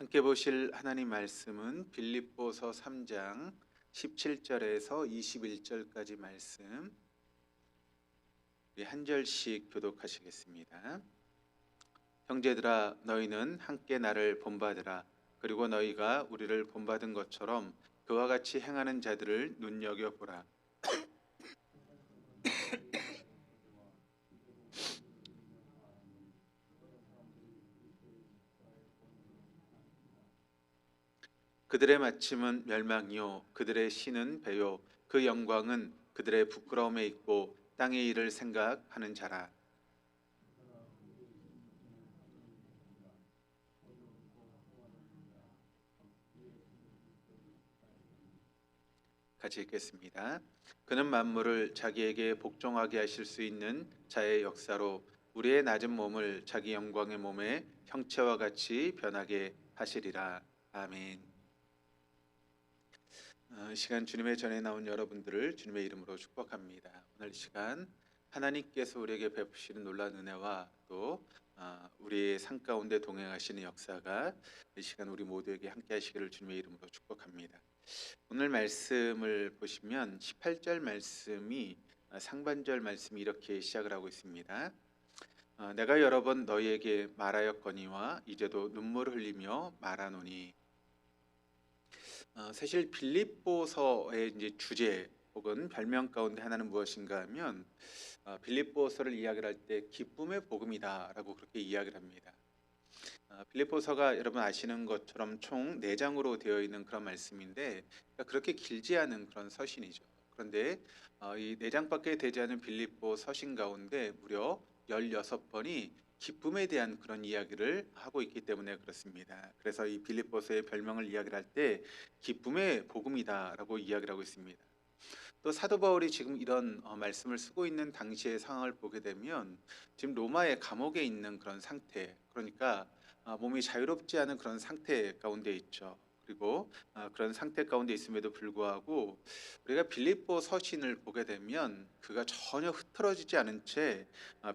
함께 보실 하나님 말씀은 빌립보서 3장 17절에서 21절까지 말씀, 우리 한 절씩 교독하시겠습니다. 형제들아, 너희는 함께 나를 본받으라. 그리고 너희가 우리를 본받은 것처럼 그와 같이 행하는 자들을 눈여겨보라. 그들의 마침은 멸망이요 그들의 신은 배요 그 영광은 그들의 부끄러움에 있고 땅의 일을 생각하는 자라. 같이 읽겠습니다. 그는 만물을 자기에게 복종하게 하실 수 있는 자의 역사로 우리의 낮은 몸을 자기 영광의 몸의 형체와 같이 변하게 하시리라. 아멘. 시간 주님의 전에 나온 여러분들을 주님의 이름으로 축복합니다. 오늘 시간 하나님께서 우리에게 베푸시는 놀라운 은혜와 또 우리의 삶 가운데 동행하시는 역사가 이 시간 우리 모두에게 함께 하시기를 주님의 이름으로 축복합니다. 오늘 말씀을 보시면 18절 말씀이 상반절 말씀이 이렇게 시작을 하고 있습니다. 내가 여러 번 너희에게 말하였거니와 이제도 눈물을 흘리며 말하노니. 사실 빌립보서의 이제 주제 혹은 별명 가운데 하나는 무엇인가 하면 빌립보서를 이야기를 할 때 기쁨의 복음이다라고 그렇게 이야기를 합니다. 빌립보서가 여러분 아시는 것처럼 총 4장으로 되어 있는 그런 말씀인데 그렇게 길지 않은 그런 서신이죠. 그런데 이 4장밖에 되지 않은 빌립보 서신 가운데 무려 16번이 기쁨에 대한 그런 이야기를 하고 있기 때문에 그렇습니다. 그래서 이 빌립보서의 별명을 이야기를 할 때 기쁨의 복음이다라고 이야기를 하고 있습니다. 또 사도 바울이 지금 이런 말씀을 쓰고 있는 당시의 상황을 보게 되면 지금 로마의 감옥에 있는 그런 상태, 그러니까 몸이 자유롭지 않은 그런 상태 가운데 있죠. 그리고 그런 상태 가운데 있음에도 불구하고 우리가 빌립보 서신을 보게 되면 그가 전혀 흐트러지지 않은 채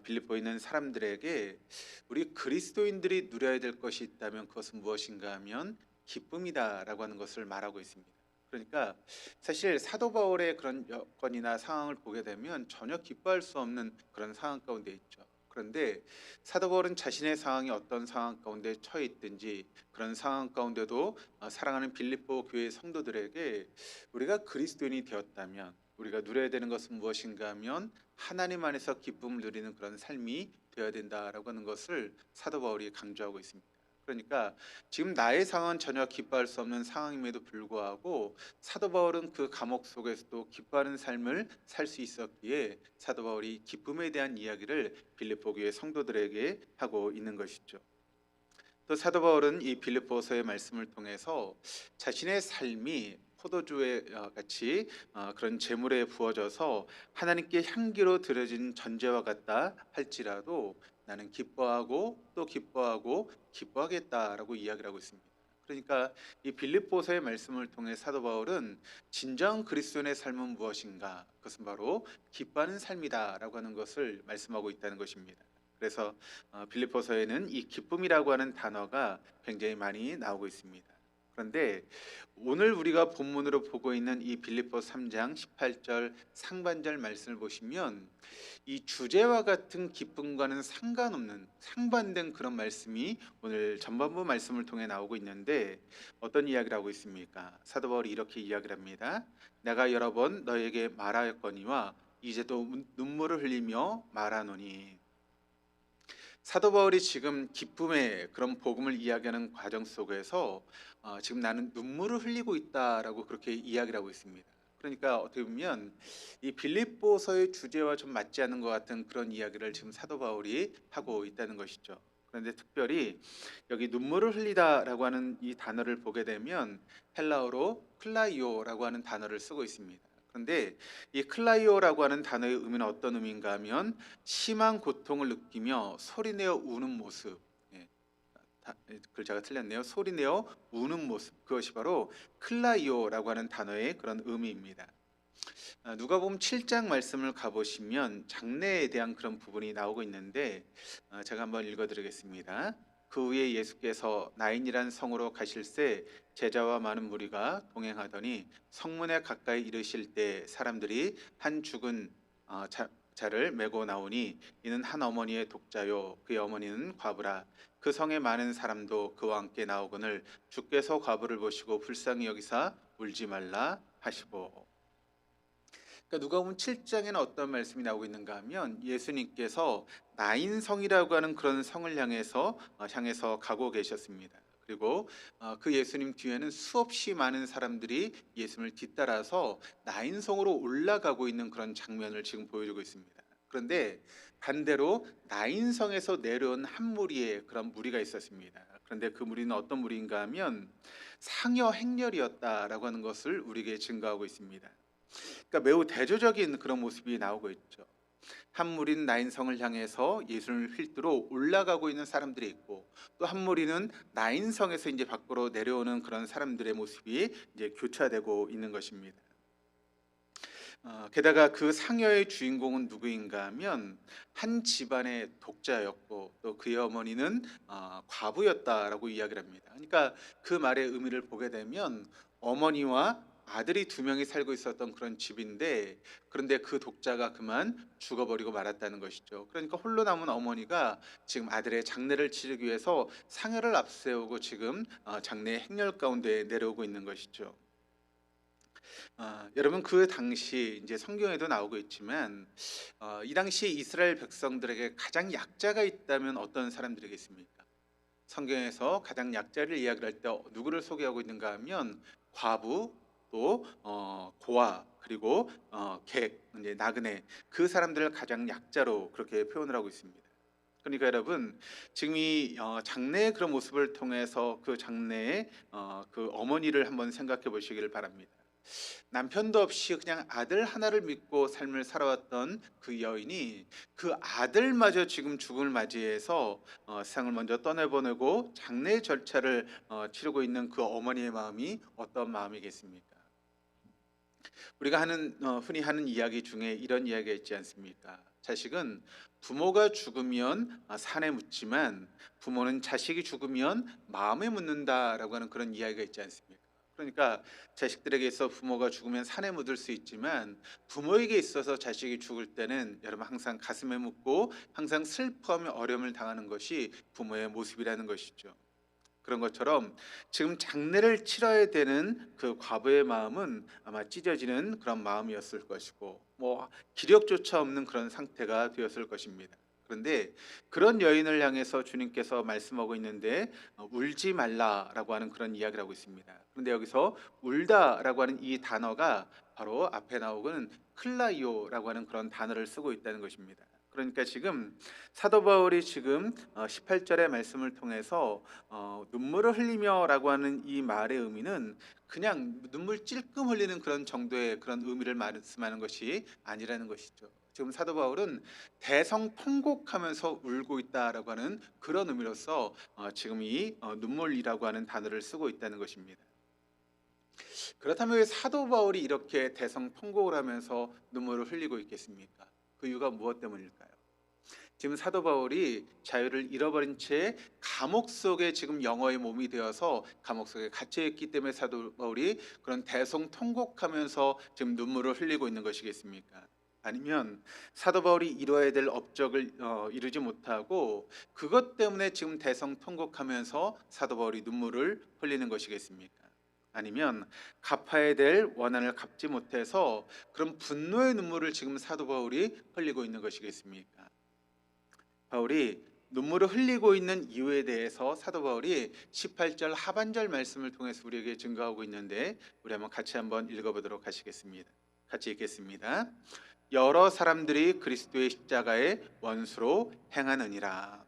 빌립보에 있는 사람들에게 우리 그리스도인들이 누려야 될 것이 있다면 그것은 무엇인가 하면 기쁨이다라고 하는 것을 말하고 있습니다. 그러니까 사실 사도 바울의 그런 여건이나 상황을 보게 되면 전혀 기뻐할 수 없는 그런 상황 가운데 있죠. 그런데 사도 바울은 자신의 상황이 어떤 상황 가운데 처해 있든지 그런 상황 가운데도 사랑하는 빌립보 교회 성도들에게 우리가 그리스도인이 되었다면 우리가 누려야 되는 것은 무엇인가 하면 하나님 안에서 기쁨을 누리는 그런 삶이 되어야 된다라고 하는 것을 사도 바울이 강조하고 있습니다. 그러니까 지금 나의 상황은 전혀 기뻐할 수 없는 상황임에도 불구하고 사도 바울은 그 감옥 속에서도 기뻐하는 삶을 살 수 있었기에 사도 바울이 기쁨에 대한 이야기를 빌립보 교회 성도들에게 하고 있는 것이죠. 또 사도 바울은 이 빌립보서의 말씀을 통해서 자신의 삶이 포도주에 같이 그런 재물에 부어져서 하나님께 향기로 드려진 전제와 같다 할지라도 나는 기뻐하고 또 기뻐하고 기뻐하겠다라고 이야기를 하고 있습니다. 그러니까 이 빌립보서의 말씀을 통해 사도 바울은 진정 그리스도인의 삶은 무엇인가? 그것은 바로 기뻐하는 삶이다라고 하는 것을 말씀하고 있다는 것입니다. 그래서 빌립보서에는 이 기쁨이라고 하는 단어가 굉장히 많이 나오고 있습니다. 그런데 오늘 우리가 본문으로 보고 있는 이 빌립보 3장 18절 상반절 말씀을 보시면 이 주제와 같은 기쁨과는 상관없는 상반된 그런 말씀이 오늘 전반부 말씀을 통해 나오고 있는데 어떤 이야기를 하고 있습니까? 사도 바울이 이렇게 이야기를 합니다. 내가 여러 번 너에게 말하였거니와 이제도 눈물을 흘리며 말하노니. 사도 바울이 지금 기쁨의 그런 복음을 이야기하는 과정 속에서 지금 나는 눈물을 흘리고 있다라고 그렇게 이야기를 하고 있습니다. 그러니까 어떻게 보면 이 빌립보서의 주제와 좀 맞지 않는 것 같은 그런 이야기를 지금 사도 바울이 하고 있다는 것이죠. 그런데 특별히 여기 눈물을 흘리다라고 하는 이 단어를 보게 되면 헬라어로 클라이오라고 하는 단어를 쓰고 있습니다. 그런데 이 클라이오라고 하는 단어의 의미는 어떤 의미인가 하면 심한 고통을 느끼며 소리내어 우는 모습. 예, 글자가 틀렸네요. 소리내어 우는 모습. 그것이 바로 클라이오라고 하는 단어의 그런 의미입니다. 누가복음 7장 말씀을 가보시면 장례에 대한 그런 부분이 나오고 있는데 제가 한번 읽어드리겠습니다. 그 후에 예수께서 나인이란 성으로 가실새 제자와 많은 무리가 동행하더니 성문에 가까이 이르실 때 사람들이 한 죽은 자를 메고 나오니 이는 한 어머니의 독자요 그의 어머니는 과부라. 그 성에 많은 사람도 그와 함께 나오거늘 주께서 과부를 보시고 불쌍히 여기사 울지 말라 하시고. 그러니까 누가복음 7장에는 어떤 말씀이 나오고 있는가 하면 예수님께서 나인성이라고 하는 그런 성을 향해서 가고 계셨습니다. 그리고 그 예수님 뒤에는 수없이 많은 사람들이 예수님을 뒤따라서 나인성으로 올라가고 있는 그런 장면을 지금 보여주고 있습니다. 그런데 반대로 나인성에서 내려온 한 무리의 그런 무리가 있었습니다. 그런데 그 무리는 어떤 무리인가 하면 상여 행렬이었다라고 하는 것을 우리에게 증거하고 있습니다. 그러니까 매우 대조적인 그런 모습이 나오고 있죠. 한 무리는 나인성을 향해서 예수를 휠두러 올라가고 있는 사람들이 있고, 또 한 무리는 나인성에서 이제 밖으로 내려오는 그런 사람들의 모습이 이제 교차되고 있는 것입니다. 게다가 그 상여의 주인공은 누구인가 하면 한 집안의 독자였고 또 그의 어머니는 과부였다라고 이야기를 합니다. 그러니까 그 말의 의미를 보게 되면 어머니와 아들이 두 명이 살고 있었던 그런 집인데, 그런데 그 독자가 그만 죽어버리고 말았다는 것이죠. 그러니까 홀로 남은 어머니가 지금 아들의 장례를 치르기 위해서 상여를 앞세우고 지금 장례의 행렬 가운데 내려오고 있는 것이죠. 여러분, 그 당시 이제 성경에도 나오고 있지만 이 당시 이스라엘 백성들에게 가장 약자가 있다면 어떤 사람들이겠습니까? 성경에서 가장 약자를 이야기를 할 때 누구를 소개하고 있는가 하면 과부, 또 고아, 그리고 객, 이제 나그네, 그 사람들을 가장 약자로 그렇게 표현을 하고 있습니다. 그러니까 여러분, 지금 이 장래의 그런 모습을 통해서 그 장래의 그 어머니를 한번 생각해 보시기를 바랍니다. 남편도 없이 그냥 아들 하나를 믿고 삶을 살아왔던 그 여인이 그 아들마저 지금 죽음을 맞이해서 세상을 먼저 떠내보내고 장례 절차를 치르고 있는 그 어머니의 마음이 어떤 마음이겠습니까? 우리가 흔히 하는 이야기 중에 이런 이야기가 있지 않습니까? 자식은 부모가 죽으면 산에 묻지만 부모는 자식이 죽으면 마음에 묻는다라고 하는 그런 이야기가 있지 않습니까? 그러니까 자식들에게 있어 부모가 죽으면 산에 묻을 수 있지만 부모에게 있어서 자식이 죽을 때는 여러분 항상 가슴에 묻고 항상 슬퍼하며 어려움을 당하는 것이 부모의 모습이라는 것이죠. 그런 것처럼 지금 장례를 치러야 되는 그 과부의 마음은 아마 찢어지는 그런 마음이었을 것이고, 뭐 기력조차 없는 그런 상태가 되었을 것입니다. 그런데 그런 여인을 향해서 주님께서 말씀하고 있는데 울지 말라라고 하는 그런 이야기를 하고 있습니다. 그런데 여기서 울다라고 하는 이 단어가 바로 앞에 나오는 클라이오라고 하는 그런 단어를 쓰고 있다는 것입니다. 그러니까 지금 사도 바울이 지금 18절의 말씀을 통해서 눈물을 흘리며라고 하는 이 말의 의미는 그냥 눈물 찔끔 흘리는 그런 정도의 그런 의미를 말씀하는 것이 아니라는 것이죠. 지금 사도 바울은 대성통곡하면서 울고 있다라고 하는 그런 의미로서 지금 이 눈물이라고 하는 단어를 쓰고 있다는 것입니다. 그렇다면 왜 사도 바울이 이렇게 대성통곡을 하면서 눈물을 흘리고 있겠습니까? 그 이유가 무엇 때문일까요? 지금 사도 바울이 자유를 잃어버린 채 감옥 속에 지금 영어의 몸이 되어서 감옥 속에 갇혀 있기 때문에 사도 바울이 그런 대성통곡하면서 지금 눈물을 흘리고 있는 것이겠습니까? 아니면 사도 바울이 이루어야 될 업적을 이루지 못하고 그것 때문에 지금 대성통곡하면서 사도 바울이 눈물을 흘리는 것이겠습니까? 아니면 갚아야 될 원한을 갚지 못해서 그런 분노의 눈물을 지금 사도 바울이 흘리고 있는 것이겠습니까? 바울이 눈물을 흘리고 있는 이유에 대해서 사도 바울이 18절 하반절 말씀을 통해서 우리에게 증거하고 있는데, 우리 한번 읽어보도록 하시겠습니다. 같이 읽겠습니다. 여러 사람들이 그리스도의 십자가의 원수로 행하느니라.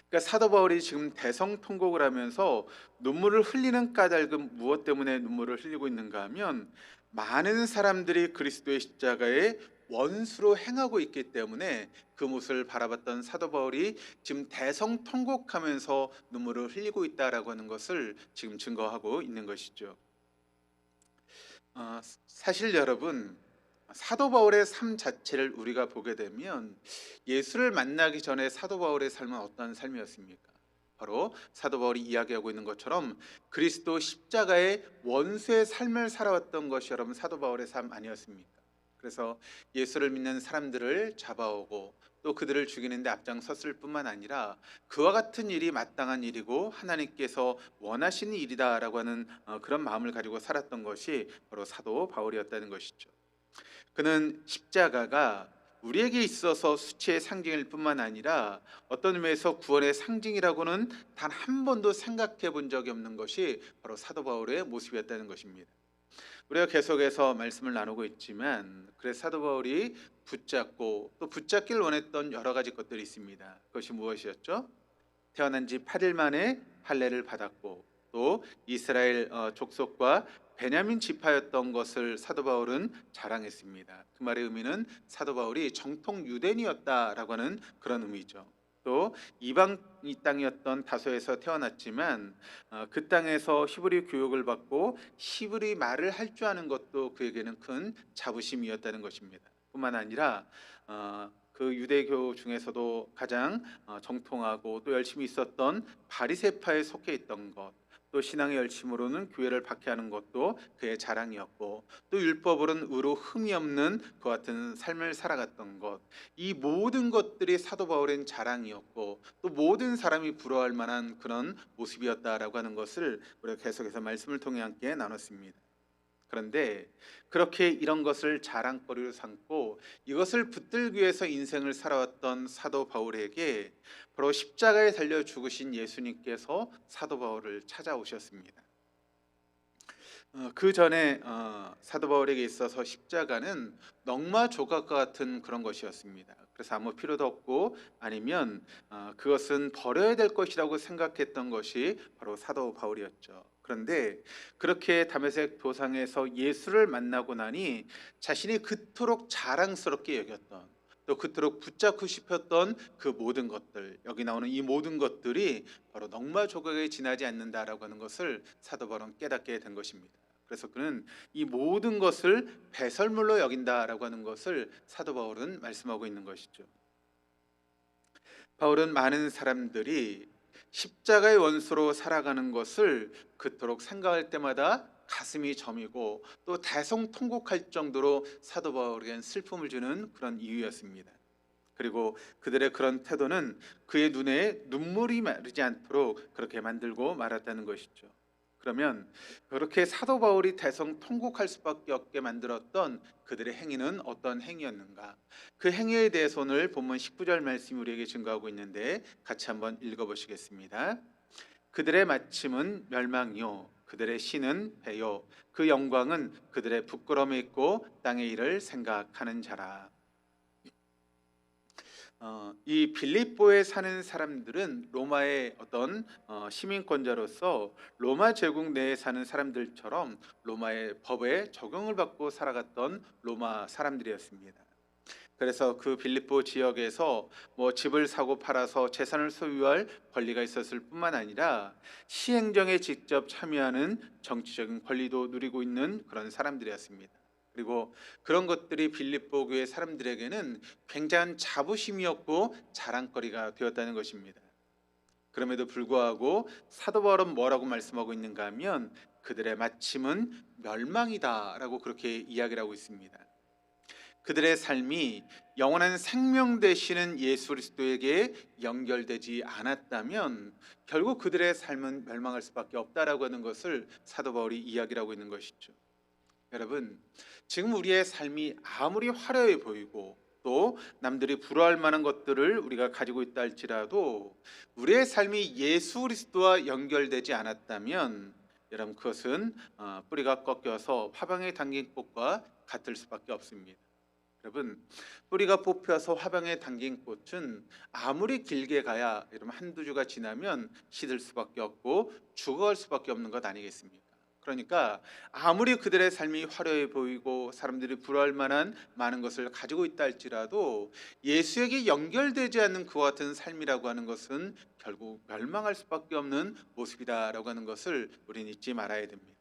그러니까 사도 바울이 지금 대성통곡을 하면서 눈물을 흘리는 까닭은 무엇 때문에 눈물을 흘리고 있는가 하면 많은 사람들이 그리스도의 십자가의 원수로 행하고 있기 때문에 그 모습을 바라봤던 사도 바울이 지금 대성통곡하면서 눈물을 흘리고 있다라고 하는 것을 지금 증거하고 있는 것이죠. 사실 여러분, 사도 바울의 삶 자체를 우리가 보게 되면 예수를 만나기 전에 사도 바울의 삶은 어떤 삶이었습니까? 바로 사도 바울이 이야기하고 있는 것처럼 그리스도 십자가의 원수의 삶을 살아왔던 것이 여러분 사도 바울의 삶 아니었습니까? 그래서 예수를 믿는 사람들을 잡아오고 또 그들을 죽이는데 앞장섰을 뿐만 아니라 그와 같은 일이 마땅한 일이고 하나님께서 원하시는 일이다라고 하는 그런 마음을 가지고 살았던 것이 바로 사도 바울이었다는 것이죠. 그는 십자가가 우리에게 있어서 수치의 상징일 뿐만 아니라 어떤 의미에서 구원의 상징이라고는 단 한 번도 생각해 본 적이 없는 것이 바로 사도 바울의 모습이었다는 것입니다. 우리가 계속해서 말씀을 나누고 있지만 그래서 사도 바울이 붙잡고 또 붙잡기를 원했던 여러 가지 것들이 있습니다. 그것이 무엇이었죠? 태어난 지 8일 만에 할례를 받았고 또 이스라엘 족속과 베냐민 지파였던 것을 사도 바울은 자랑했습니다. 그 말의 의미는 사도 바울이 정통 유대인이었다라고 하는 그런 의미죠. 또 이방 땅이었던 다소에서 태어났지만 그 땅에서 히브리 교육을 받고 히브리 말을 할 줄 아는 것도 그에게는 큰 자부심이었다는 것입니다. 뿐만 아니라 그 유대교 중에서도 가장 정통하고 또 열심히 있었던 바리새파에 속해 있던 것, 또 신앙의 열심으로는 교회를 박해하는 것도 그의 자랑이었고 또 율법으로는 의로 흠이 없는 그 같은 삶을 살아갔던 것, 이 모든 것들이 사도 바울의 자랑이었고 또 모든 사람이 부러워할 만한 그런 모습이었다라고 하는 것을 우리가 계속해서 말씀을 통해 함께 나눴습니다. 그런데 그렇게 이런 것을 자랑거리로 삼고 이것을 붙들기 위해서 인생을 살아왔던 사도 바울에게 바로 십자가에 달려 죽으신 예수님께서 사도 바울을 찾아오셨습니다. 그 전에 사도 바울에게 있어서 십자가는 넝마 조각과 같은 그런 것이었습니다. 그래서 아무 필요도 없고 아니면 그것은 버려야 될 것이라고 생각했던 것이 바로 사도 바울이었죠. 그런데 그렇게 다메섹 도상에서 예수를 만나고 나니 자신이 그토록 자랑스럽게 여겼던 또 그토록 붙잡고 싶었던 그 모든 것들, 여기 나오는 이 모든 것들이 바로 넝마 조각에 지나지 않는다라고 하는 것을 사도 바울은 깨닫게 된 것입니다. 그래서 그는 이 모든 것을 배설물로 여긴다라고 하는 것을 사도 바울은 말씀하고 있는 것이죠. 바울은 많은 사람들이 십자가의 원수로 살아가는 것을 그토록 생각할 때마다 가슴이 저미고 또 대성통곡할 정도로 사도 바울에겐 슬픔을 주는 그런 이유였습니다. 그리고 그들의 그런 태도는 그의 눈에 눈물이 마르지 않도록 그렇게 만들고 말았다는 것이죠. 그러면 그렇게 사도 바울이 대성통곡할 수밖에 없게 만들었던 그들의 행위는 어떤 행위였는가? 그 행위에 대해서 오늘 본문 19절 말씀이 우리에게 증거하고 있는데 같이 한번 읽어보시겠습니다. 그들의 마침은 멸망이요 그들의 신은 배요 그 영광은 그들의 부끄러움에 있고 땅의 일을 생각하는 자라. 이 빌립보에 사는 사람들은 로마의 어떤 시민권자로서 로마 제국 내에 사는 사람들처럼 로마의 법에 적용을 받고 살아갔던 로마 사람들이었습니다. 그래서 그 빌립보 지역에서 뭐 집을 사고 팔아서 재산을 소유할 권리가 있었을 뿐만 아니라 시행정에 직접 참여하는 정치적인 권리도 누리고 있는 그런 사람들이었습니다. 그리고 그런 것들이 빌립보 교회 사람들에게는 굉장한 자부심이었고 자랑거리가 되었다는 것입니다. 그럼에도 불구하고 사도 바울은 뭐라고 말씀하고 있는가 하면 그들의 마침은 멸망이다라고 그렇게 이야기를 하고 있습니다. 그들의 삶이 영원한 생명 되시는 예수 그리스도에게 연결되지 않았다면 결국 그들의 삶은 멸망할 수밖에 없다라고 하는 것을 사도 바울이 이야기를 하고 있는 것이죠. 여러분, 지금 우리의 삶이 아무리 화려해 보이고 또 남들이 부러워할 만한 것들을 우리가 가지고 있다 할지라도 우리의 삶이 예수 그리스도와 연결되지 않았다면 여러분 그것은 뿌리가 꺾여서 화병에 담긴 꽃과 같을 수밖에 없습니다. 여러분, 뿌리가 뽑혀서 화병에 담긴 꽃은 아무리 길게 가야 여러분 한두 주가 지나면 시들 수밖에 없고 죽어갈 수밖에 없는 것 아니겠습니까? 그러니까 아무리 그들의 삶이 화려해 보이고 사람들이 부러워할 만한 많은 것을 가지고 있다 할지라도 예수에게 연결되지 않는 그와 같은 삶이라고 하는 것은 결국 멸망할 수밖에 없는 모습이다라고 하는 것을 우리는 잊지 말아야 됩니다.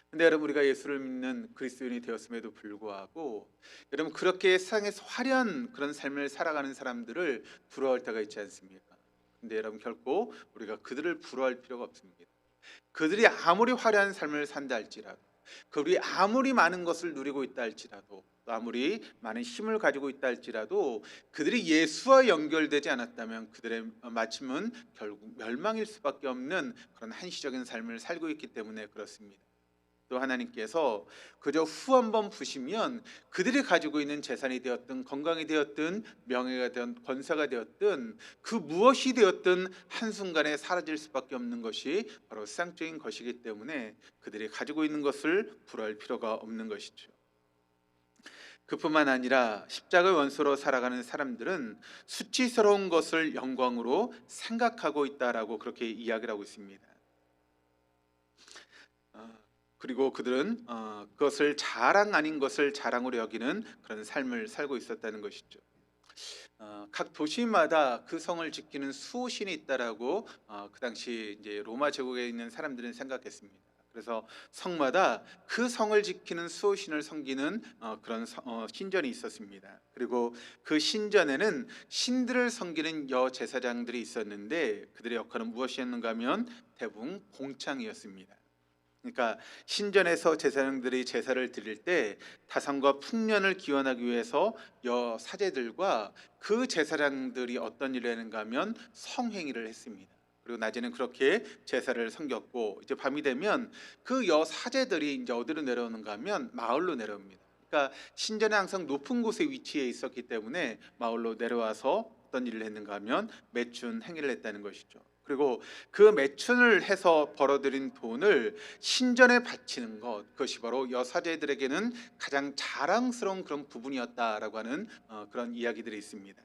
근데 여러분 우리가 예수를 믿는 그리스도인이 되었음에도 불구하고 여러분 그렇게 세상에서 화려한 그런 삶을 살아가는 사람들을 부러워할 때가 있지 않습니까? 근데 여러분 결코 우리가 그들을 부러워할 필요가 없습니다. 그들이 아무리 화려한 삶을 산다 할지라도, 그들이 아무리 많은 것을 누리고 있다 할지라도, 또 아무리 많은 힘을 가지고 있다 할지라도 그들이 예수와 연결되지 않았다면 그들의 마침은 결국 멸망일 수밖에 없는 그런 한시적인 삶을 살고 있기 때문에 그렇습니다. 또 하나님께서 그저 후 한번 부시면 그들이 가지고 있는 재산이 되었든 건강이 되었든 명예가 되었든 권세가 되었든 그 무엇이 되었든 한순간에 사라질 수밖에 없는 것이 바로 세상적인 것이기 때문에 그들이 가지고 있는 것을 부러워할 필요가 없는 것이죠. 그뿐만 아니라 십자가의 원수로 살아가는 사람들은 수치스러운 것을 영광으로 생각하고 있다라고 그렇게 이야기를 하고 있습니다. 그리고 그들은 그것을 자랑 아닌 것을 자랑으로 여기는 그런 삶을 살고 있었다는 것이죠. 각 도시마다 그 성을 지키는 수호신이 있다라고 그 당시 이제 로마 제국에 있는 사람들은 생각했습니다. 그래서 성마다 그 성을 지키는 수호신을 섬기는 그런 신전이 있었습니다. 그리고 그 신전에는 신들을 섬기는 여제사장들이 있었는데 그들의 역할은 무엇이었는가 하면 대부분 공창이었습니다. 그러니까 신전에서 제사장들이 제사를 드릴 때 다산과 풍년을 기원하기 위해서 여사제들과 그 제사장들이 어떤 일을 했는가 하면 성행위를 했습니다. 그리고 낮에는 그렇게 제사를 섬겼고 이제 밤이 되면 그 여사제들이 이제 어디로 내려오는가 하면 마을로 내려옵니다. 그러니까 신전에 항상 높은 곳에 위치해 있었기 때문에 마을로 내려와서 어떤 일을 했는가 하면 매춘 행위를 했다는 것이죠. 그리고 그 매춘을 해서 벌어들인 돈을 신전에 바치는 것, 그것이 바로 여사제들에게는 가장 자랑스러운 그런 부분이었다라고 하는 그런 이야기들이 있습니다.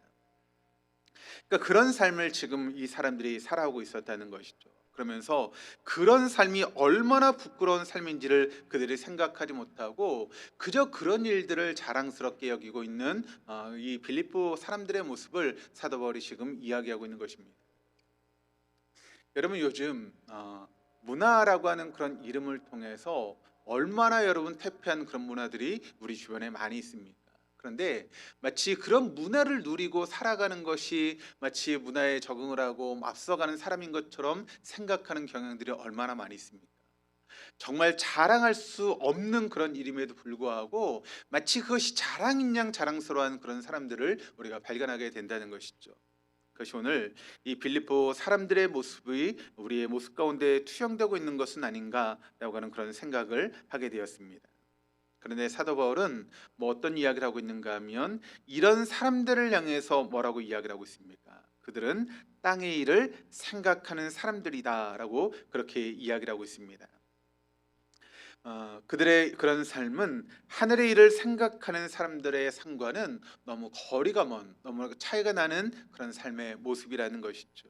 그러니까 그런 삶을 지금 이 사람들이 살아오고 있었다는 것이죠. 그러면서 그런 삶이 얼마나 부끄러운 삶인지를 그들이 생각하지 못하고 그저 그런 일들을 자랑스럽게 여기고 있는 이 빌립보 사람들의 모습을 사도 바울이 지금 이야기하고 있는 것입니다. 여러분 요즘 문화라고 하는 그런 이름을 통해서 얼마나 여러분 퇴폐한 그런 문화들이 우리 주변에 많이 있습니까? 그런데 마치 그런 문화를 누리고 살아가는 것이 마치 문화에 적응을 하고 앞서가는 사람인 것처럼 생각하는 경향들이 얼마나 많이 있습니까? 정말 자랑할 수 없는 그런 일임에도 불구하고 마치 그것이 자랑인 양 자랑스러워하는 그런 사람들을 우리가 발견하게 된다는 것이죠. 그것이 오늘 이 빌립보 사람들의 모습이 우리의 모습 가운데 투영되고 있는 것은 아닌가라고 하는 그런 생각을 하게 되었습니다. 그런데 사도 바울은 뭐 어떤 이야기를 하고 있는가 하면 이런 사람들을 향해서 뭐라고 이야기를 하고 있습니까? 그들은 땅의 일을 생각하는 사람들이다라고 그렇게 이야기를 하고 있습니다. 그들의 그런 삶은 하늘의 일을 생각하는 사람들의 삶과는 너무 거리가 먼, 너무 차이가 나는 그런 삶의 모습이라는 것이죠.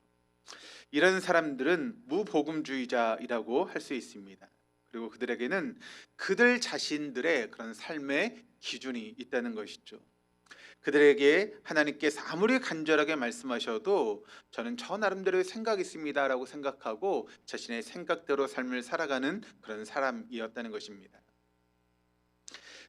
이런 사람들은 무복음주의자이라고 할 수 있습니다. 그리고 그들에게는 그들 자신들의 그런 삶의 기준이 있다는 것이죠. 그들에게 하나님께서 아무리 간절하게 말씀하셔도 저는 저 나름대로의 생각이 있습니다라고 생각하고 자신의 생각대로 삶을 살아가는 그런 사람이었다는 것입니다.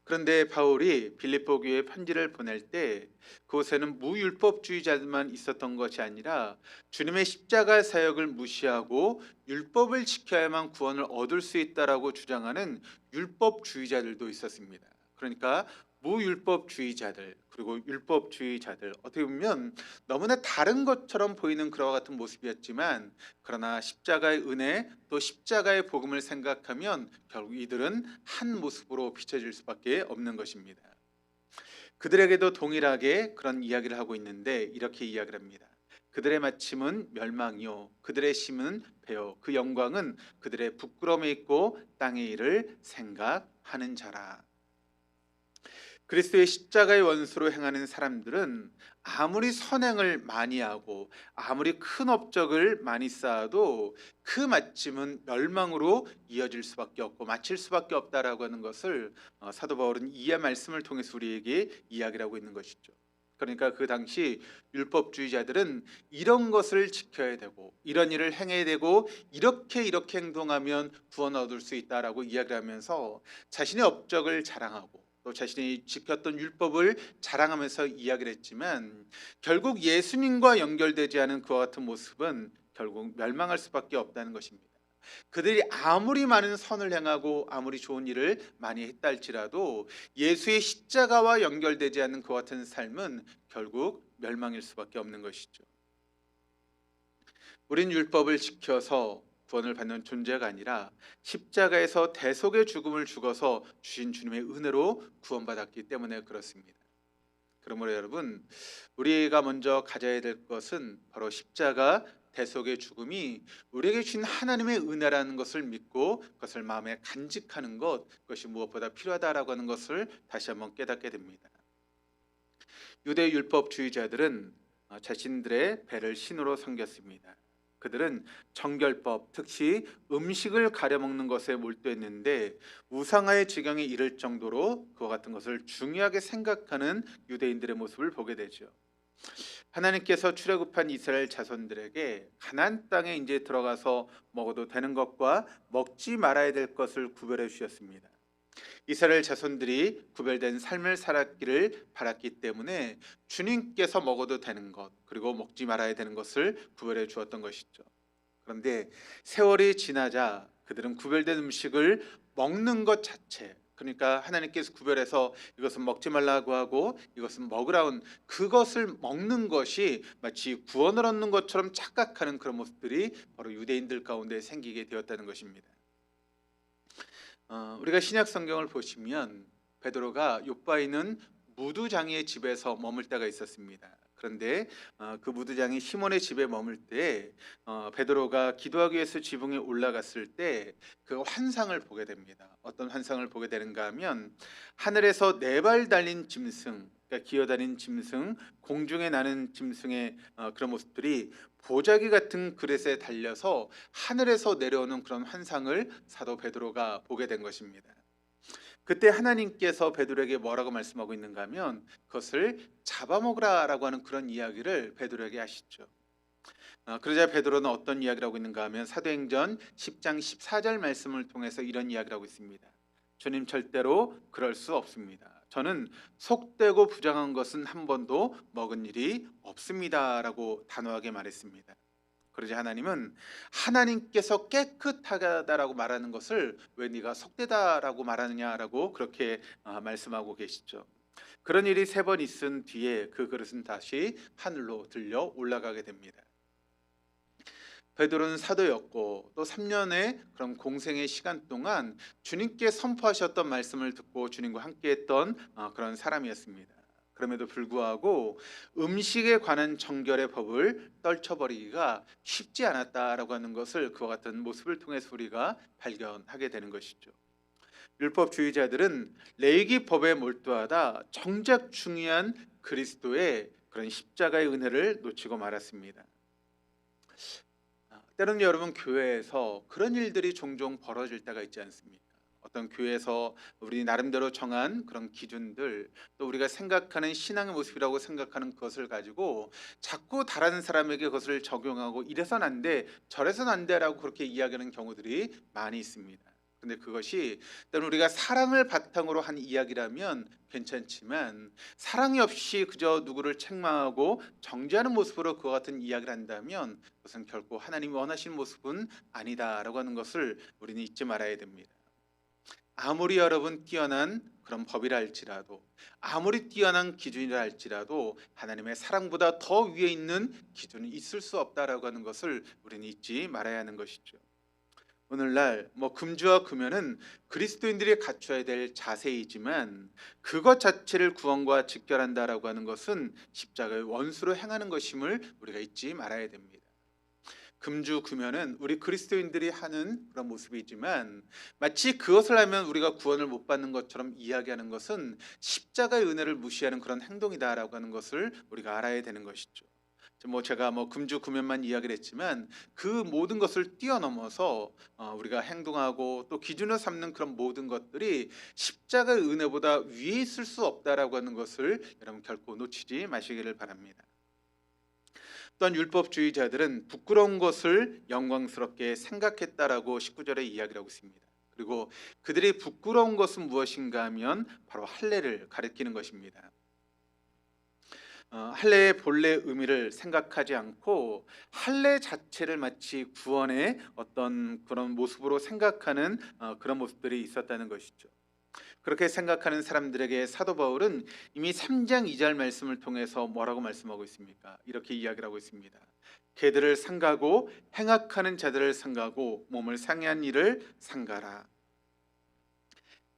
그런데 바울이 빌립보 교회에 편지를 보낼 때 그곳에는 무율법주의자들만 있었던 것이 아니라 주님의 십자가 사역을 무시하고 율법을 지켜야만 구원을 얻을 수 있다라고 주장하는 율법주의자들도 있었습니다. 그러니까 무율법주의자들 그리고 율법주의자들 어떻게 보면 너무나 다른 것처럼 보이는 그와 같은 모습이었지만 그러나 십자가의 은혜 또 십자가의 복음을 생각하면 결국 이들은 한 모습으로 비춰질 수밖에 없는 것입니다. 그들에게도 동일하게 그런 이야기를 하고 있는데 이렇게 이야기를 합니다. 그들의 마침은 멸망이요 그들의 심은 배요 그 영광은 그들의 부끄러움에 있고 땅의 일을 생각하는 자라. 그리스도의 십자가의 원수로 행하는 사람들은 아무리 선행을 많이 하고 아무리 큰 업적을 많이 쌓아도 그 마침은 멸망으로 이어질 수밖에 없고 마칠 수밖에 없다라고 하는 것을 사도 바울은 이 말씀을 통해서 우리에게 이야기를 하고 있는 것이죠. 그러니까 그 당시 율법주의자들은 이런 것을 지켜야 되고 이런 일을 행해야 되고 이렇게 행동하면 구원 얻을 수 있다라고 이야기를 하면서 자신의 업적을 자랑하고 또 자신이 지켰던 율법을 자랑하면서 이야기를 했지만 결국 예수님과 연결되지 않은 그와 같은 모습은 결국 멸망할 수밖에 없다는 것입니다. 그들이 아무리 많은 선을 행하고 아무리 좋은 일을 많이 했다 할지라도 예수의 십자가와 연결되지 않는 그와 같은 삶은 결국 멸망일 수밖에 없는 것이죠. 우린 율법을 지켜서 구원을 받는 존재가 아니라 십자가에서 대속의 죽음을 죽어서 주신 주님의 은혜로 구원받았기 때문에 그렇습니다. 그러므로 여러분, 우리가 먼저 가져야 될 것은 바로 십자가 대속의 죽음이 우리에게 주신 하나님의 은혜라는 것을 믿고 그것을 마음에 간직하는 것, 그것이 무엇보다 필요하다라고 하는 것을 다시 한번 깨닫게 됩니다. 유대 율법주의자들은 자신들의 배를 신으로 섬겼습니다. 그들은 정결법, 특히 음식을 가려 먹는 것에 몰두했는데 우상화의 지경에 이를 정도로 그와 같은 것을 중요하게 생각하는 유대인들의 모습을 보게 되죠. 하나님께서 출애굽한 이스라엘 자손들에게 가나안 땅에 이제 들어가서 먹어도 되는 것과 먹지 말아야 될 것을 구별해 주셨습니다. 이스라엘 자손들이 구별된 삶을 살았기를 바랐기 때문에 주님께서 먹어도 되는 것 그리고 먹지 말아야 되는 것을 구별해 주었던 것이죠. 그런데 세월이 지나자 그들은 구별된 음식을 먹는 것 자체, 그러니까 하나님께서 구별해서 이것은 먹지 말라고 하고 이것은 먹으라운, 그것을 먹는 것이 마치 구원을 얻는 것처럼 착각하는 그런 모습들이 바로 유대인들 가운데 생기게 되었다는 것입니다. 우리가 신약 성경을 보시면 베드로가 요바에 있는 무두장의 집에서 머물 때가 있었습니다. 그런데 그 무두장이 시몬의 집에 머물 때 베드로가 기도하기 위해서 지붕에 올라갔을 때 그 환상을 보게 됩니다. 어떤 환상을 보게 되는가 하면 하늘에서 네 발 달린 짐승, 그러니까 기어다니는 짐승, 공중에 나는 짐승의 그런 모습들이 보자기 같은 그릇에 달려서 하늘에서 내려오는 그런 환상을 사도 베드로가 보게 된 것입니다. 그때 하나님께서 베드로에게 뭐라고 말씀하고 있는가 하면 그것을 잡아먹으라라고 하는 그런 이야기를 베드로에게 하시죠. 그러자 베드로는 어떤 이야기를 하고 있는가 하면 사도행전 10장 14절 말씀을 통해서 이런 이야기를 하고 있습니다. 주님, 절대로 그럴 수 없습니다. 저는 속되고 부정한 것은 한 번도 먹은 일이 없습니다라고 단호하게 말했습니다. 그러자 하나님은 하나님께서 깨끗하다라고 말하는 것을 왜 네가 속되다라고 말하느냐라고 그렇게 말씀하고 계시죠. 그런 일이 3번 있은 뒤에 그 그릇은 다시 하늘로 들려 올라가게 됩니다. 베드로는 사도였고 또 3년의 그런 공생의 시간 동안 주님께 선포하셨던 말씀을 듣고 주님과 함께했던 그런 사람이었습니다. 그럼에도 불구하고 음식에 관한 정결의 법을 떨쳐버리기가 쉽지 않았다라고 하는 것을 그와 같은 모습을 통해서 우리가 발견하게 되는 것이죠. 율법주의자들은 레위기 법에 몰두하다 정작 중요한 그리스도의 그런 십자가의 은혜를 놓치고 말았습니다. 때로는 여러분, 교회에서 그런 일들이 종종 벌어질 때가 있지 않습니까? 어떤 교회에서 우리 나름대로 정한 그런 기준들, 또 우리가 생각하는 신앙의 모습이라고 생각하는 것을 가지고 자꾸 다른 사람에게 그것을 적용하고 이래선 안 돼, 저래선 안 돼라고 그렇게 이야기하는 경우들이 많이 있습니다. 근데 그것이 때로는 우리가 사랑을 바탕으로 한 이야기라면 괜찮지만 사랑이 없이 그저 누구를 책망하고 정죄하는 모습으로 그와 같은 이야기를 한다면 그것은 결코 하나님이 원하시는 모습은 아니다라고 하는 것을 우리는 잊지 말아야 됩니다. 아무리 여러분 뛰어난 그런 법이라 할지라도, 아무리 뛰어난 기준이라 할지라도 하나님의 사랑보다 더 위에 있는 기준은 있을 수 없다라고 하는 것을 우리는 잊지 말아야 하는 것이죠. 오늘날 금주와 금연은 그리스도인들이 갖춰야 될 자세이지만 그것 자체를 구원과 직결한다라고 하는 것은 십자가의 원수로 행하는 것임을 우리가 잊지 말아야 됩니다. 금주 금연은 우리 그리스도인들이 하는 그런 모습이지만 마치 그것을 하면 우리가 구원을 못 받는 것처럼 이야기하는 것은 십자가의 은혜를 무시하는 그런 행동이다라고 하는 것을 우리가 알아야 되는 것이죠. 제가 금주 금연만 이야기를 했지만 그 모든 것을 뛰어넘어서 우리가 행동하고 또 기준으로 삼는 그런 모든 것들이 십자가의 은혜보다 위에 있을 수 없다라고 하는 것을 여러분 결코 놓치지 마시기를 바랍니다. 또한 율법주의자들은 부끄러운 것을 영광스럽게 생각했다라고 19절에 이야기를 하고 있습니다. 그리고 그들이 부끄러운 것은 무엇인가 하면 바로 할례를 가리키는 것입니다. 할례의 본래 의미를 생각하지 않고 할례 자체를 마치 구원의 어떤 그런 모습으로 생각하는 그런 모습들이 있었다는 것이죠. 그렇게 생각하는 사람들에게 사도 바울은 이미 3장 2절 말씀을 통해서 뭐라고 말씀하고 있습니까? 이렇게 이야기를 하고 있습니다. 개들을 상가고 행악하는 자들을 상가고 몸을 상해한 이를 상가라.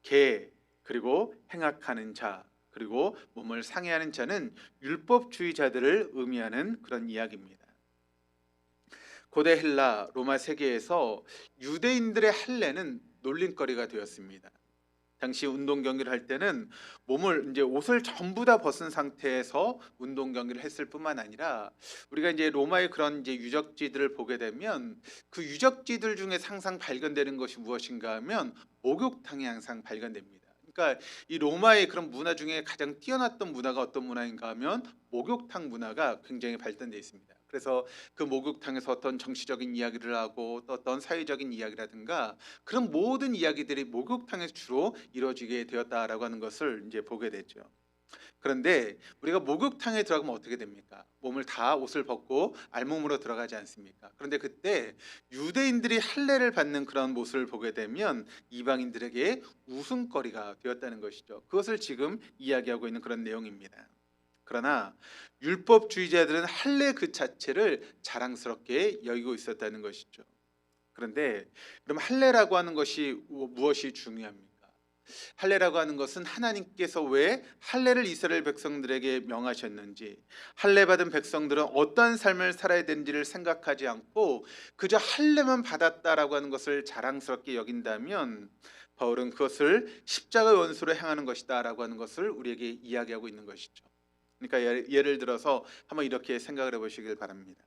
개, 그리고 행악하는 자, 그리고 몸을 상해하는 자는 율법주의자들을 의미하는 그런 이야기입니다. 고대 헬라 로마 세계에서 유대인들의 할례는 놀림거리가 되었습니다. 당시 운동 경기를 할 때는 몸을 이제 옷을 전부 다 벗은 상태에서 운동 경기를 했을 뿐만 아니라, 우리가 이제 로마의 그런 이제 유적지들을 보게 되면 그 유적지들 중에 항상 발견되는 것이 무엇인가 하면 목욕탕이 항상 발견됩니다. 그러니까 이 로마의 그런 문화 중에 가장 뛰어났던 문화가 어떤 문화인가 하면 목욕탕 문화가 굉장히 발전되어 있습니다. 그래서 그 목욕탕에서 어떤 정치적인 이야기를 하고 또 어떤 사회적인 이야기라든가 그런 모든 이야기들이 목욕탕에서 주로 이루어지게 되었다라고 하는 것을 이제 보게 되죠. 그런데 우리가 목욕탕에 들어가면 어떻게 됩니까? 몸을 다 옷을 벗고 알몸으로 들어가지 않습니까? 그런데 그때 유대인들이 할례를 받는 그런 모습을 보게 되면 이방인들에게 웃음거리가 되었다는 것이죠. 그것을 지금 이야기하고 있는 그런 내용입니다. 그러나 율법주의자들은 할례 그 자체를 자랑스럽게 여기고 있었다는 것이죠. 그런데 그럼 할례라고 하는 것이 무엇이 중요합니까? 할례라고 하는 것은 하나님께서 왜 할례를 이스라엘 백성들에게 명하셨는지, 할례 받은 백성들은 어떠한 삶을 살아야 되는지를 생각하지 않고 그저 할례만 받았다라고 하는 것을 자랑스럽게 여긴다면, 바울은 그것을 십자가의 원수로 행하는 것이다라고 하는 것을 우리에게 이야기하고 있는 것이죠. 그러니까 예를 들어서 한번 이렇게 생각을 해보시길 바랍니다.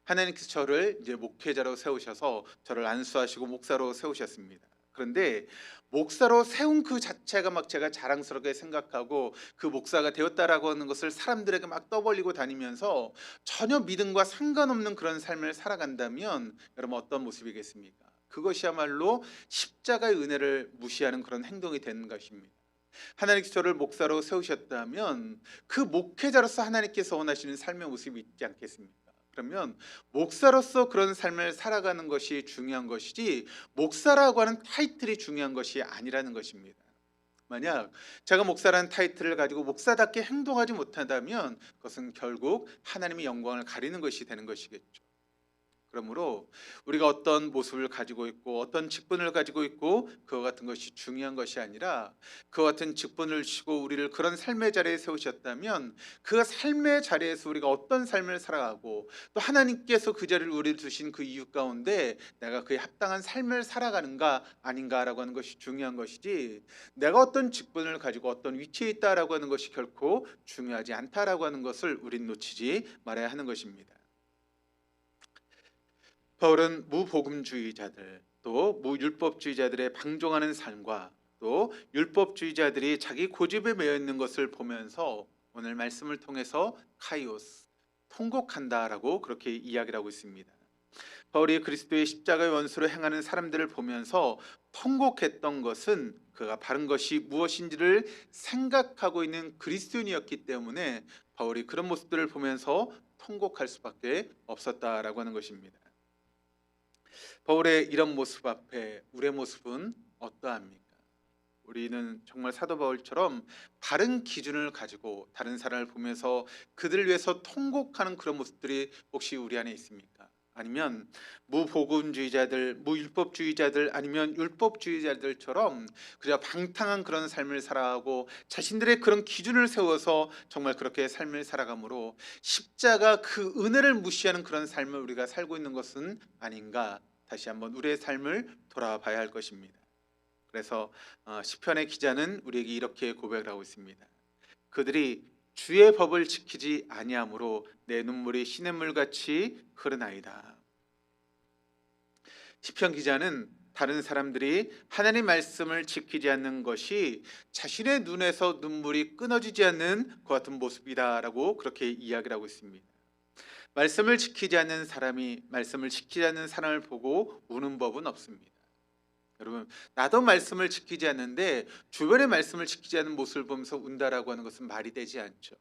하나님께서 저를 이제 목회자로 세우셔서 저를 안수하시고 목사로 세우셨습니다. 그런데 목사로 세운 그 자체가 막 제가 자랑스럽게 생각하고 그 목사가 되었다라고 하는 것을 사람들에게 막 떠벌리고 다니면서 전혀 믿음과 상관없는 그런 삶을 살아간다면 여러분 어떤 모습이겠습니까? 그것이야말로 십자가의 은혜를 무시하는 그런 행동이 되는 것입니다. 하나님께서 저를 목사로 세우셨다면 그 목회자로서 하나님께서 원하시는 삶의 모습이 있지 않겠습니까? 그러면 목사로서 그런 삶을 살아가는 것이 중요한 것이지 목사라고 하는 타이틀이 중요한 것이 아니라는 것입니다. 만약 제가 목사라는 타이틀을 가지고 목사답게 행동하지 못한다면 그것은 결국 하나님의 영광을 가리는 것이 되는 것이겠죠. 그러므로 우리가 어떤 모습을 가지고 있고 어떤 직분을 가지고 있고 그와 같은 것이 중요한 것이 아니라, 그와 같은 직분을 주시고 우리를 그런 삶의 자리에 세우셨다면 그 삶의 자리에서 우리가 어떤 삶을 살아가고 또 하나님께서 그 자리를 우리를 두신 그 이유 가운데 내가 그에 합당한 삶을 살아가는가 아닌가라고 하는 것이 중요한 것이지, 내가 어떤 직분을 가지고 어떤 위치에 있다라고 하는 것이 결코 중요하지 않다라고 하는 것을 우린 놓치지 말아야 하는 것입니다. 바울은 무복음주의자들 또 무율법주의자들의 방종하는 삶과 또 율법주의자들이 자기 고집에 매여 있는 것을 보면서 오늘 말씀을 통해서 카이오스, 통곡한다라고 그렇게 이야기를 하고 있습니다. 바울이 그리스도의 십자가의 원수로 행하는 사람들을 보면서 통곡했던 것은 그가 바른 것이 무엇인지를 생각하고 있는 그리스도인이었기 때문에 바울이 그런 모습들을 보면서 통곡할 수밖에 없었다라고 하는 것입니다. 바울의 이런 모습 앞에 우리의 모습은 어떠합니까? 우리는 정말 사도 바울처럼 바른 기준을 가지고 다른 사람을 보면서 그들을 위해서 통곡하는 그런 모습들이 혹시 우리 안에 있습니까? 아니면 무복음주의자들, 무율법주의자들 아니면 율법주의자들처럼 그저 방탕한 그런 삶을 살아가고 자신들의 그런 기준을 세워서 정말 그렇게 삶을 살아가므로 십자가 그 은혜를 무시하는 그런 삶을 우리가 살고 있는 것은 아닌가, 다시 한번 우리의 삶을 돌아봐야 할 것입니다. 그래서 시편의 기자는 우리에게 이렇게 고백을 하고 있습니다. 그들이 주의 법을 지키지 아니하므로 내 눈물이 시냇물같이 흐르나이다. 시편 기자는 다른 사람들이 하나님의 말씀을 지키지 않는 것이 자신의 눈에서 눈물이 끊어지지 않는 그 같은 모습이다라고 그렇게 이야기를 하고 있습니다. 말씀을 지키지 않는 사람이 말씀을 지키지 않는 사람을 보고 우는 법은 없습니다. 여러분, 나도 말씀을 지키지 않는데 주변의 말씀을 지키지 않는 모습을 보면서 운다라고 하는 것은 말이 되지 않죠.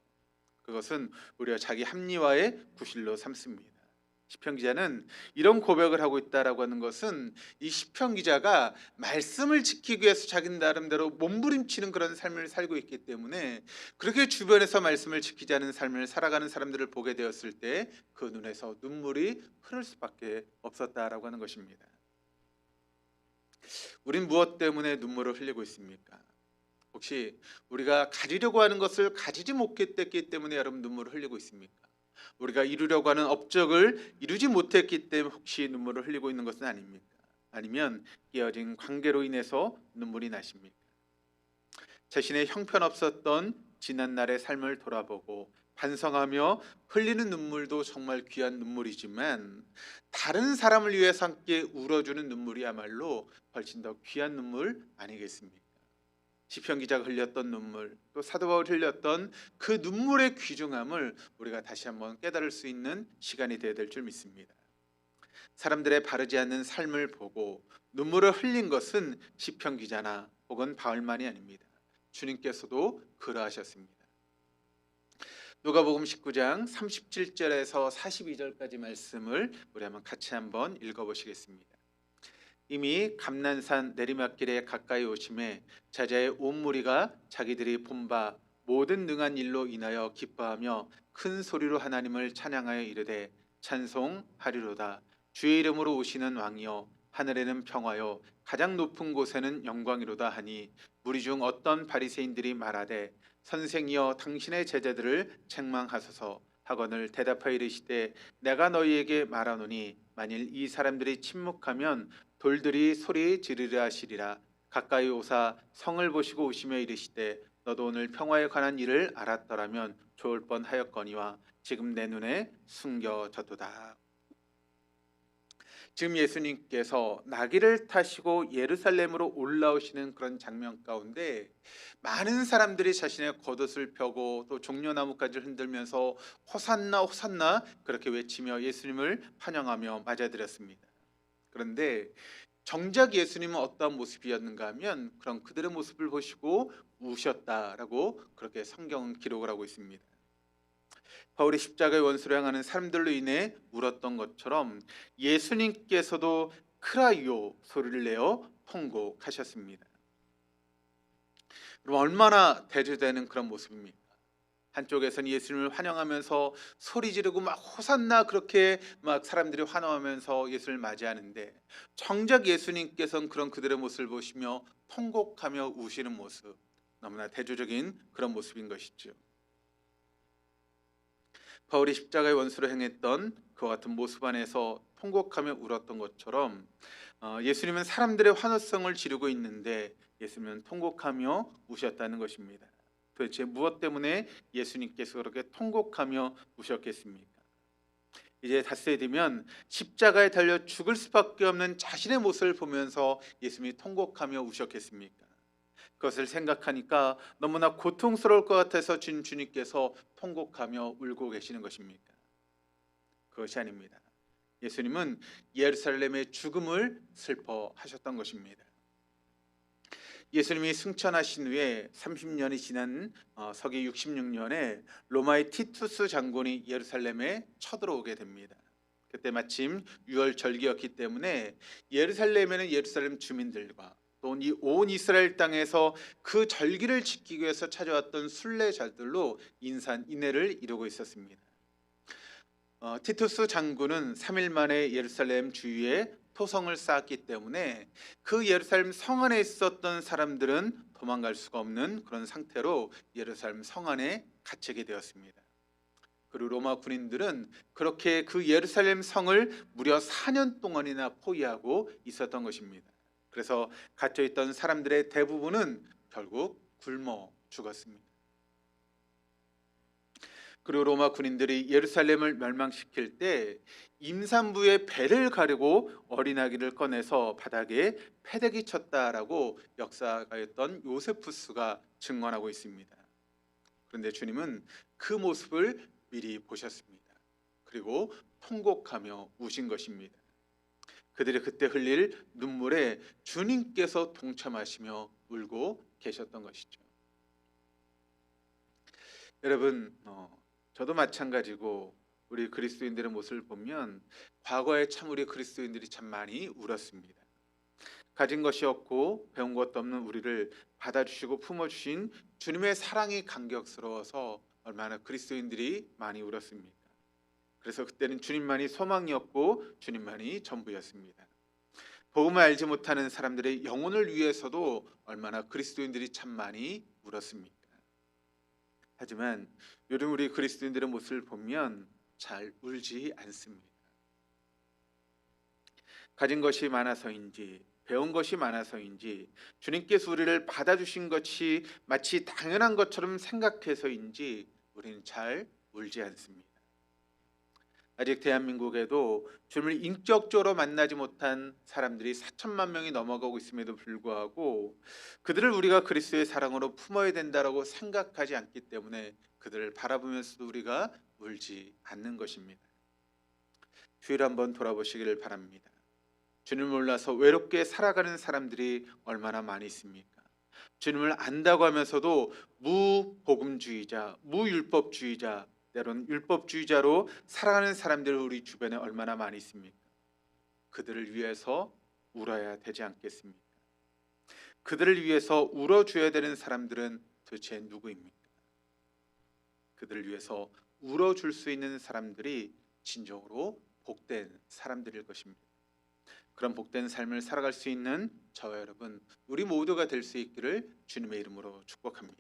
그것은 우리가 자기 합리화의 구실로 삼습니다. 시편 기자는 이런 고백을 하고 있다라고 하는 것은 이 시편 기자가 말씀을 지키기 위해서 자기 나름대로 몸부림치는 그런 삶을 살고 있기 때문에, 그렇게 주변에서 말씀을 지키지 않은 삶을 살아가는 사람들을 보게 되었을 때 그 눈에서 눈물이 흐를 수밖에 없었다라고 하는 것입니다. 우린 무엇 때문에 눈물을 흘리고 있습니까? 혹시 우리가 가지려고 하는 것을 가지지 못했기 때문에 여러분 눈물을 흘리고 있습니까? 우리가 이루려고 하는 업적을 이루지 못했기 때문에 혹시 눈물을 흘리고 있는 것은 아닙니까? 아니면 깨어진 관계로 인해서 눈물이 나십니까? 자신의 형편없었던 지난날의 삶을 돌아보고 반성하며 흘리는 눈물도 정말 귀한 눈물이지만, 다른 사람을 위해서 함께 울어주는 눈물이야말로 훨씬 더 귀한 눈물 아니겠습니까? 시편 기자가 흘렸던 눈물, 또 사도 바울이 흘렸던 그 눈물의 귀중함을 우리가 다시 한번 깨달을 수 있는 시간이 되어야 될 줄 믿습니다. 사람들의 바르지 않는 삶을 보고 눈물을 흘린 것은 시편 기자나 혹은 바울만이 아닙니다. 주님께서도 그러하셨습니다. 누가복음 19장 37절에서 42절까지 말씀을 우리 같이 한번 읽어보시겠습니다. 이미 감난산 내리막길에 가까이 오심에 제자의 온 무리가 자기들이 본 바 모든 능한 일로 인하여 기뻐하며 큰 소리로 하나님을 찬양하여 이르되 찬송하리로다. 주의 이름으로 오시는 왕이여, 하늘에는 평화요 가장 높은 곳에는 영광이로다 하니, 무리 중 어떤 바리새인들이 말하되 선생이여 당신의 제자들을 책망하소서 하거늘 대답하여 이르시되 내가 너희에게 말하노니 만일 이 사람들이 침묵하면 돌들이 소리 지르려 하시리라. 가까이 오사 성을 보시고 오시며 이르시되 너도 오늘 평화에 관한 일을 알았더라면 좋을 뻔하였거니와 지금 내 눈에 숨겨졌도다. 지금 예수님께서 나귀를 타시고 예루살렘으로 올라오시는 그런 장면 가운데 많은 사람들이 자신의 겉옷을 펴고 또 종려나무까지를 흔들면서 호산나 호산나 그렇게 외치며 예수님을 환영하며 맞아들였습니다. 그런데 정작 예수님은 어떠한 모습이었는가 하면 그런 그들의 모습을 보시고 우셨다라고 그렇게 성경은 기록을 하고 있습니다. 바울이 십자가의 원수를 향하는 사람들로 인해 울었던 것처럼 예수님께서도 크라이오 소리를 내어 통곡하셨습니다. 그럼 얼마나 대조되는 그런 모습입니까? 한쪽에서는 예수님을 환영하면서 소리 지르고 막 호산나 그렇게 막 사람들이 환호하면서 예수를 맞이하는데, 정작 예수님께서는 그런 그들의 모습을 보시며 통곡하며 우시는 모습, 너무나 대조적인 그런 모습인 것이죠. 바울이 십자가의 원수로 행했던 그와 같은 모습 안에서 통곡하며 울었던 것처럼 예수님은 사람들의 환호성을 지르고 있는데 예수님은 통곡하며 우셨다는 것입니다. 도대체 무엇 때문에 예수님께서 그렇게 통곡하며 우셨겠습니까? 이제 닷새 되면 십자가에 달려 죽을 수밖에 없는 자신의 모습을 보면서 예수님이 통곡하며 우셨겠습니까? 그것을 생각하니까 너무나 고통스러울 것 같아서 주님께서 통곡하며 울고 계시는 것입니까? 그것이 아닙니다. 예수님은 예루살렘의 죽음을 슬퍼하셨던 것입니다. 예수님이 승천하신 후에 30년이 지난 서기 66년에 로마의 티투스 장군이 예루살렘에 쳐들어오게 됩니다. 그때 마침 유월절기였기 때문에 예루살렘에는 예루살렘 주민들과 또 온 이스라엘 땅에서 그 절기를 지키기 위해서 찾아왔던 순례자들로 인산인해를 이루고 있었습니다. 티투스 장군은 3일 만에 예루살렘 주위에 토성을 쌓았기 때문에 그 예루살렘 성 안에 있었던 사람들은 도망갈 수가 없는 그런 상태로 예루살렘 성 안에 갇히게 되었습니다. 그리고 로마 군인들은 그렇게 그 예루살렘 성을 무려 4년 동안이나 포위하고 있었던 것입니다. 그래서 갇혀있던 사람들의 대부분은 결국 굶어 죽었습니다. 그리고 로마 군인들이 예루살렘을 멸망시킬 때 임산부의 배를 가르고 어린아기를 꺼내서 바닥에 패대기 쳤다라고 역사가였던 요세푸스가 증언하고 있습니다. 그런데 주님은 그 모습을 미리 보셨습니다. 그리고 통곡하며 우신 것입니다. 그들이 그때 흘릴 눈물에 주님께서 동참하시며 울고 계셨던 것이죠. 여러분, 저도 마찬가지고 우리 그리스도인들의 모습을 보면 과거에 참 우리 그리스도인들이 참 많이 울었습니다. 가진 것이 없고 배운 것도 없는 우리를 받아주시고 품어주신 주님의 사랑이 감격스러워서 얼마나 그리스도인들이 많이 울었습니까? 그래서 그때는 주님만이 소망이었고 주님만이 전부였습니다. 복음을 알지 못하는 사람들의 영혼을 위해서도 얼마나 그리스도인들이 참 많이 울었습니까? 하지만 요즘 우리 그리스도인들의 모습을 보면 잘 울지 않습니다. 가진 것이 많아서인지 배운 것이 많아서인지 주님께서 우리를 받아주신 것이 마치 당연한 것처럼 생각해서인지 우리는 잘 울지 않습니다. 아직 대한민국에도 주님을 인격적으로 만나지 못한 사람들이 4천만 명이 넘어가고 있음에도 불구하고 그들을 우리가 그리스도의 사랑으로 품어야 된다라고 생각하지 않기 때문에 그들을 바라보면서도 우리가 울지 않는 것입니다. 주일 한번 돌아보시기를 바랍니다. 주님을 몰라서 외롭게 살아가는 사람들이 얼마나 많이 있습니까? 주님을 안다고 하면서도 무복음주의자, 무율법주의자, 때로는 율법주의자로 살아가는 사람들이 우리 주변에 얼마나 많이 있습니까? 그들을 위해서 울어야 되지 않겠습니까? 그들을 위해서 울어줘야 되는 사람들은 도대체 누구입니까? 그들을 위해서 울어줄 수 있는 사람들이 진정으로 복된 사람들일 것입니다. 그런 복된 삶을 살아갈 수 있는 저와 여러분, 우리 모두가 될 수 있기를 주님의 이름으로 축복합니다.